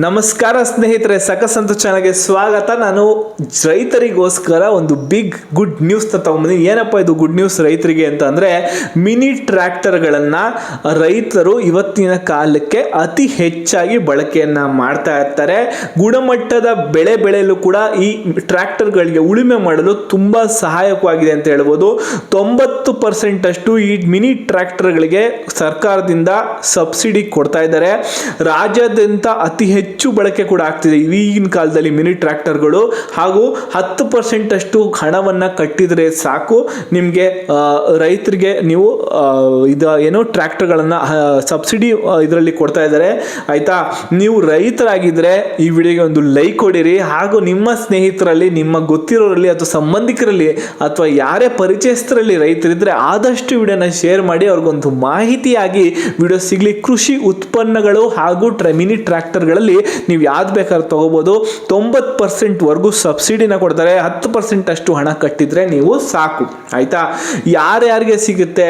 ನಮಸ್ಕಾರ ಸ್ನೇಹಿತರೆ, ಸಕಸಂತು ಚಾನಲ್ಗೆ ಸ್ವಾಗತ. ನಾನು ರೈತರಿಗೋಸ್ಕರ ಒಂದು ಬಿಗ್ ಗುಡ್ ನ್ಯೂಸ್ ತಗೊಂಡ್ಬಂದಿದ್ದೀನಿ. ಏನಪ್ಪ ಇದು ಗುಡ್ ನ್ಯೂಸ್ ರೈತರಿಗೆ ಅಂತ ಅಂದರೆ, ಮಿನಿ ಟ್ರ್ಯಾಕ್ಟರ್ಗಳನ್ನು ರೈತರು ಇವತ್ತಿನ ಕಾಲಕ್ಕೆ ಅತಿ ಹೆಚ್ಚಾಗಿ ಬಳಕೆಯನ್ನು ಮಾಡ್ತಾ ಇರ್ತಾರೆ. ಗುಣಮಟ್ಟದ ಬೆಳೆ ಬೆಳೆಯಲು ಕೂಡ ಈ ಟ್ರ್ಯಾಕ್ಟರ್ಗಳಿಗೆ ಉಳುಮೆ ಮಾಡಲು ತುಂಬ ಸಹಾಯಕವಾಗಿದೆ ಅಂತ ಹೇಳ್ಬೋದು. 90% ಅಷ್ಟು ಈ ಮಿನಿ ಟ್ರ್ಯಾಕ್ಟರ್ಗಳಿಗೆ ಸರ್ಕಾರದಿಂದ ಸಬ್ಸಿಡಿ ಕೊಡ್ತಾ ಇದ್ದಾರೆ. ರಾಜ್ಯಾದ್ಯಂತ ಅತಿ ಹೆಚ್ಚು ಬಳಕೆ ಕೂಡ ಆಗ್ತಿದೆ ಈಗಿನ ಕಾಲದಲ್ಲಿ ಮಿನಿ ಟ್ರ್ಯಾಕ್ಟರ್ಗಳು. ಹಾಗೂ 10% ಅಷ್ಟು ಹಣವನ್ನು ಕಟ್ಟಿದರೆ ಸಾಕು, ನಿಮಗೆ ರೈತರಿಗೆ ನೀವು ಟ್ರ್ಯಾಕ್ಟರ್ಗಳನ್ನು ಸಬ್ಸಿಡಿ ಇದರಲ್ಲಿ ಕೊಡ್ತಾ ಇದ್ದಾರೆ. ಆಯ್ತಾ, ನೀವು ರೈತರಾಗಿದ್ದರೆ ಈ ವಿಡಿಯೋಗೆ ಒಂದು ಲೈಕ್ ಕೊಡಿರಿ. ಹಾಗೂ ನಿಮ್ಮ ಸ್ನೇಹಿತರಲ್ಲಿ, ನಿಮ್ಮ ಗೊತ್ತಿರೋರಲ್ಲಿ ಅಥವಾ ಸಂಬಂಧಿಕರಲ್ಲಿ ಅಥವಾ ಯಾರೇ ಪರಿಚಯಸ್ಥರಲ್ಲಿ ರೈತರಿದ್ದರೆ ಆದಷ್ಟು ವಿಡಿಯೋನ ಶೇರ್ ಮಾಡಿ, ಅವ್ರಿಗೊಂದು ಮಾಹಿತಿಯಾಗಿ ವಿಡಿಯೋ ಸಿಗಲಿ. ಕೃಷಿ ಉತ್ಪನ್ನಗಳು ಹಾಗೂ ಮಿನಿ ಟ್ರ್ಯಾಕ್ಟರ್ಗಳಲ್ಲಿ ನೀವು ಯಾವ್ದು ಬೇಕಾದ್ರೂ ತಗೋಬೋದು. 90% ಸಬ್ಸಿಡಿನ ಕೊಡ್ತಾರೆ. 10% ಅಷ್ಟು ಹಣ ಕಟ್ಟಿದ್ರೆ ನೀವು ಸಾಕು. ಆಯ್ತಾ, ಯಾರ್ಯಾರಿಗೆ ಸಿಗುತ್ತೆ,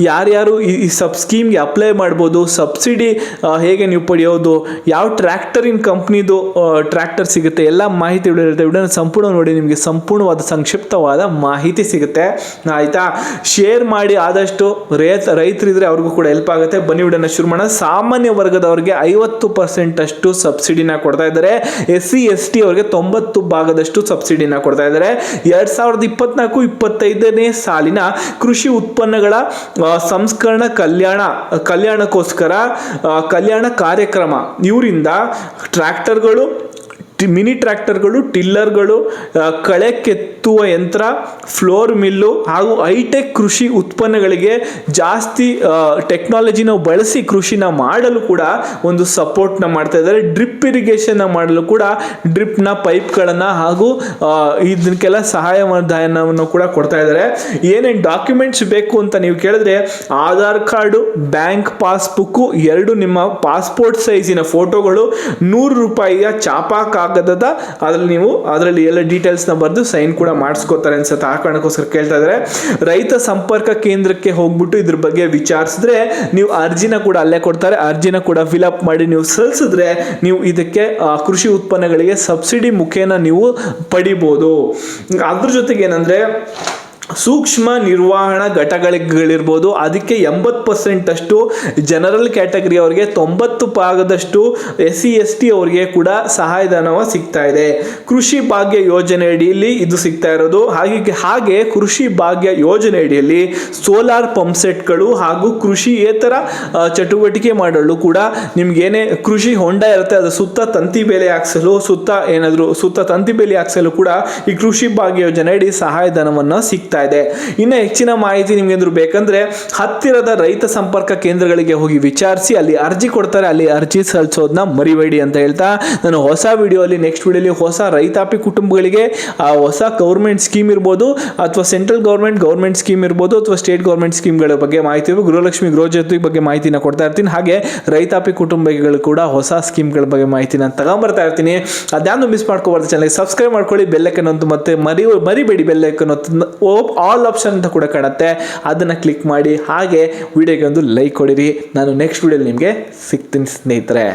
ಯಾರ್ಯಾರು ಈ ಸ್ಕೀಮ್ಗೆ ಅಪ್ಲೈ ಮಾಡ್ಬೋದು, ಸಬ್ಸಿಡಿ ಹೇಗೆ ನೀವು ಪಡೆಯೋದು, ಯಾವ ಟ್ರ್ಯಾಕ್ಟರಿನ ಕಂಪ್ನಿದು ಟ್ರ್ಯಾಕ್ಟರ್ ಸಿಗುತ್ತೆ, ಎಲ್ಲ ಮಾಹಿತಿ ಇರುತ್ತೆ. ವಿಡಿಯೋನ ಸಂಪೂರ್ಣ ನೋಡಿ, ನಿಮಗೆ ಸಂಪೂರ್ಣವಾದ ಸಂಕ್ಷಿಪ್ತವಾದ ಮಾಹಿತಿ ಸಿಗುತ್ತೆ. ಆಯ್ತಾ, ಶೇರ್ ಮಾಡಿ ಆದಷ್ಟು. ರೈತರಿದ್ರೆ ಅವ್ರಿಗೂ ಕೂಡ ಹೆಲ್ಪ್ ಆಗುತ್ತೆ. ಬನ್ನಿ ವಿಡಿಯೋನ ಶುರು ಮಾಡೋಣ. ಸಾಮಾನ್ಯ ವರ್ಗದವರಿಗೆ 50% ಅಷ್ಟು ಸಬ್ಸಿಡಿನ ಕೊಡ್ತಾ ಇದ್ದಾರೆ. SC ST ಅವರಿಗೆ 90% ಸಬ್ಸಿಡಿನ ಕೊಡ್ತಾ ಇದ್ದಾರೆ. 2024-25ನೇ ಸಾಲಿನ ಕೃಷಿ ಉತ್ಪನ್ನಗಳ ಸಂಸ್ಕರಣ ಕಲ್ಯಾಣಕ್ಕೋಸ್ಕರ ಕಲ್ಯಾಣ ಕಾರ್ಯಕ್ರಮ ಇವರಿಂದ ಟ್ರ್ಯಾಕ್ಟರ್ಗಳು, ಮಿನಿ ಟ್ರ್ಯಾಕ್ಟರ್ಗಳು, ಟಿಲ್ಲರ್ಗಳು, ಕಳೆ ಕೆತ್ತುವ ಯಂತ್ರ, ಫ್ಲೋರ್ ಮಿಲ್ಲು ಹಾಗೂ ಹೈಟೆಕ್ ಕೃಷಿ ಉತ್ಪನ್ನಗಳಿಗೆ ಜಾಸ್ತಿ ಟೆಕ್ನಾಲಜಿನ ಬಳಸಿ ಕೃಷಿನ ಮಾಡಲು ಕೂಡ ಒಂದು ಸಪೋರ್ಟ್ನ ಮಾಡ್ತಾ ಇದ್ದಾರೆ. ಡ್ರಿಪ್ ಇರಿಗೇಷನ್ ಮಾಡಲು ಕೂಡ ಡ್ರಿಪ್ನ ಪೈಪ್ಗಳನ್ನು ಹಾಗೂ ಇದಕ್ಕೆಲ್ಲ ಸಹಾಯಧನವನ್ನು ಕೂಡ ಕೊಡ್ತಾ ಇದ್ದಾರೆ. ಏನೇನು ಡಾಕ್ಯುಮೆಂಟ್ಸ್ ಬೇಕು ಅಂತ ನೀವು ಕೇಳಿದ್ರೆ, ಆಧಾರ್ ಕಾರ್ಡು, ಬ್ಯಾಂಕ್ ಪಾಸ್ಬುಕ್ಕು, 2 ನಿಮ್ಮ ಪಾಸ್ಪೋರ್ಟ್ ಸೈಜಿನ ಫೋಟೋಗಳು, ₹100 ಚಾಪಾ ಕಾಗದದ ಅದರಲ್ಲಿ ಎಲ್ಲ ಡೀಟೇಲ್ಸ್ನ ಬರೆದು ಸೈನ್ ಕೂಡ ಮಾಡಿಸ್ಕೋತಾರೆ ಅನ್ಸುತ್ತೆ. ಆ ಕಾರಣಕ್ಕೋಸ್ಕರ ಕೇಳ್ತಾ ಇದ್ದಾರೆ. ರೈತ ಸಂಪರ್ಕ ಕೇಂದ್ರಕ್ಕೆ ಹೋಗ್ಬಿಟ್ಟು ಇದ್ರ ಬಗ್ಗೆ ವಿಚಾರಿಸಿದ್ರೆ ನೀವು ಅರ್ಜಿನ ಕೂಡ ಅಲ್ಲೇ ಕೊಡ್ತಾರೆ. ಅರ್ಜಿನ ಕೂಡ ಫಿಲಪ್ ಮಾಡಿ ನೀವು ಸಲ್ಲಿಸಿದ್ರೆ ನೀವು ಇದಕ್ಕೆ ಕೃಷಿ ಉತ್ಪನ್ನಗಳಿಗೆ ಸಬ್ಸಿಡಿ ಮುಖೇನ ನೀವು ಪಡಿಬೋದು. ಅದ್ರ ಜೊತೆಗೆ ಏನಂದ್ರೆ, ಸೂಕ್ಷ್ಮ ನಿರ್ವಹಣಾ ಘಟಕಗಳಿರ್ಬೋದು, ಅದಕ್ಕೆ 80% ಅಷ್ಟು ಜನರಲ್ ಕ್ಯಾಟಗರಿ ಅವರಿಗೆ, 90% SC ST ಅವರಿಗೆ ಕೂಡ ಸಹಾಯಧನವ ಸಿಗ್ತಾ ಇದೆ. ಕೃಷಿ ಭಾಗ್ಯ ಯೋಜನೆ ಅಡಿಯಲ್ಲಿ ಇದು ಸಿಗ್ತಾ ಇರೋದು. ಹಾಗೆ ಕೃಷಿ ಭಾಗ್ಯ ಯೋಜನೆ ಅಡಿಯಲ್ಲಿ ಸೋಲಾರ್ ಪಂಪ್ ಸೆಟ್ಗಳು ಹಾಗೂ ಕೃಷಿಯೇತರ ಚಟುವಟಿಕೆ ಮಾಡಲು ಕೂಡ ನಿಮ್ಗೇನೇ ಕೃಷಿ ಹೊಂಡ ಇರುತ್ತೆ, ಅದು ಸುತ್ತ ತಂತಿ ಬೇಲಿ ಹಾಕ್ಸಲು ಕೂಡ ಈ ಕೃಷಿ ಭಾಗ್ಯ ಯೋಜನೆ ಅಡಿ ಸಹಾಯಧನವನ್ನು ಸಿಗ್ತಾ ಇದೆ. ಇನ್ನು ಹೆಚ್ಚಿನ ಮಾಹಿತಿ ನಿಮ್ಗೆ ಏನಾದ್ರು ಬೇಕಂದ್ರೆ ಹತ್ತಿರದ ರೈತ ಸಂಪರ್ಕ ಕೇಂದ್ರಗಳಿಗೆ ಹೋಗಿ ವಿಚಾರಿಸಿ, ಅಲ್ಲಿ ಅರ್ಜಿ ಕೊಡ್ತಾರೆ, ಅಲ್ಲಿ ಅರ್ಜಿ ಸಲ್ಲಿಸೋದನ್ನ ಮರಿಬೇಡಿ ಅಂತ ಹೇಳ್ತಾ, ನಾನು ಹೊಸ ವಿಡಿಯೋಲಿ ನೆಕ್ಸ್ಟ್ ವಿಡಿಯೋಲಿ ಹೊಸ ರೈತಾಪಿ ಕುಟುಂಬಗಳಿಗೆ ಹೊಸ ಗೌರ್ಮೆಂಟ್ ಸ್ಕೀಮ್ ಇರ್ಬೋದು, ಅಥವಾ ಸೆಂಟ್ರಲ್ ಗೌರ್ಮೆಂಟ್ ಸ್ಕೀಮ್ ಇರ್ಬೋದು, ಅಥವಾ ಸ್ಟೇಟ್ ಗೌರ್ಮೆಂಟ್ ಸ್ಕೀಮ್ಗಳ ಬಗ್ಗೆ ಮಾಹಿತಿ ಇರ್ಬೋದು, ಗೃಹಲಕ್ಷ್ಮಿ ಗೃಹಜ್ಯೋತಿ ಬಗ್ಗೆ ಮಾಹಿತಿನ ಕೊಡ್ತಾ ಇರ್ತೀನಿ. ಹಾಗೆ ರೈತಾಪಿ ಕುಟುಂಬಗಳು ಕೂಡ ಹೊಸ ಸ್ಕೀಮ್ಗಳ ಬಗ್ಗೆ ಮಾಹಿತಿನ ತಗೊಂಡ್ಬರ್ತಾ ಇರ್ತೀನಿ. ಅದ್ಯಾವುದು ಮಿಸ್ ಮಾಡ್ಕೋಬಾರ್ದು. ಚಾನಲ್ಗೆ ಸಬ್ಸ್ಕ್ರೈಬ್ ಮಾಡ್ಕೊಳ್ಳಿ, ಬೆಲ್ಲೈಕನ್ ಅಂತ ಮತ್ತೆ ಮರಿಬೇಡಿ ಬೆಲ್ಲೈಕನ್ ಆಲ್ ಆಪ್ಷನ್ ಅಂತ ಕೂಡ ಕಾಣುತ್ತೆ, ಅದನ್ನು ಕ್ಲಿಕ್ ಮಾಡಿ. ಹಾಗೆ ವಿಡಿಯೋಗೆ ಒಂದು ಲೈಕ್ ಕೊಡಿರಿ. ನಾನು ನೆಕ್ಸ್ಟ್ ವಿಡಿಯೋಲಿ ನಿಮಗೆ ಸಿಗ್ತೀನಿ ಸ್ನೇಹಿತರೆ.